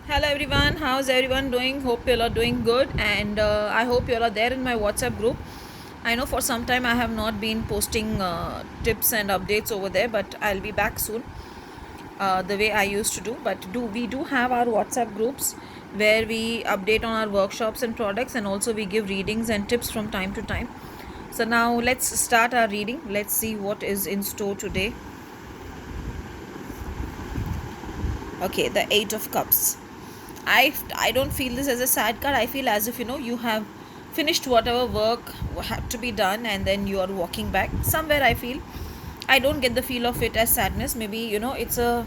Hello everyone, how's everyone doing? Hope you all are doing good, and I hope you all are there in my WhatsApp group. I know for some time I have not been posting tips and updates over there, but I'll be back soon the way I used to do. But we do have our WhatsApp groups where we update on our workshops and products, and also we give readings and tips from time to time. So now let's start our reading. Let's see what is in store today. Okay, the Eight of Cups. I don't feel this as a sad card. I feel as if you have finished whatever work had to be done, and then you are walking back somewhere. I don't get the feel of it as sadness. Maybe it's a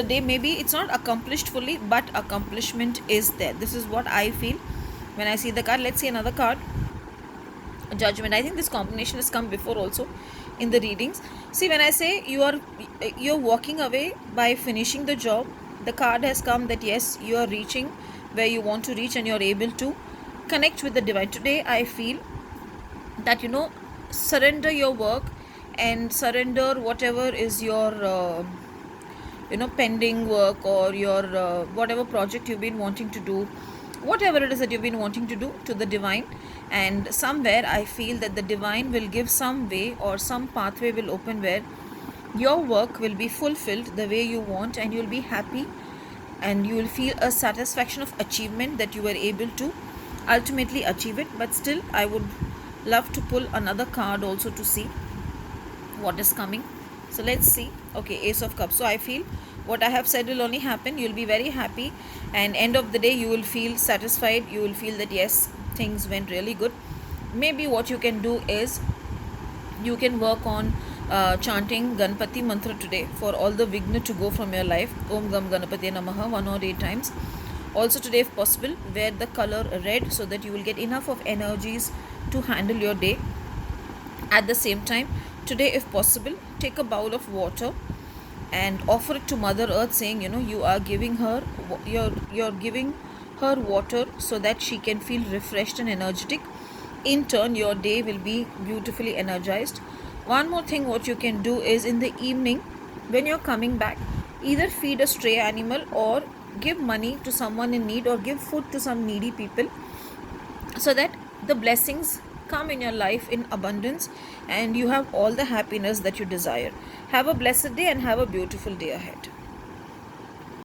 day. Maybe it's not accomplished fully, but accomplishment is there. This is what I feel when I see the card. Let's see another card. Judgment. I think this combination has come before also in the readings. See, when I say you're walking away by finishing the job, the card has come that yes, you are reaching where you want to reach, and you're able to connect with the divine. Today I feel that surrender your work and surrender whatever is your pending work, or your whatever project you've been wanting to do, whatever it is that you've been wanting to do, to the divine. And somewhere I feel that the divine will give some way, or some pathway will open, where your work will be fulfilled the way you want, and you'll be happy, and you will feel a satisfaction of achievement that you were able to ultimately achieve it. But still, I would love to pull another card also to see what is coming. So let's see. Okay, Ace of Cups. So I feel what I have said will only happen. You'll be very happy, and end of the day you will feel satisfied. You will feel that yes, things went really good. Maybe what you can do is you can work on chanting Ganpati mantra today for all the vigna to go from your life. Om Gam Ganapati Namaha 108 times. Also today, if possible, wear the color red so that you will get enough of energies to handle your day. At the same time, today, if possible, take a bowl of water and offer it to Mother Earth, saying, you are giving her, you're giving her water so that she can feel refreshed and energetic. In turn, your day will be beautifully energized. One more thing, what you can do is, in the evening, when you're coming back, either feed a stray animal, or give money to someone in need, or give food to some needy people, so that the blessings come in your life in abundance, and you have all the happiness that you desire. Have a blessed day, and have a beautiful day ahead.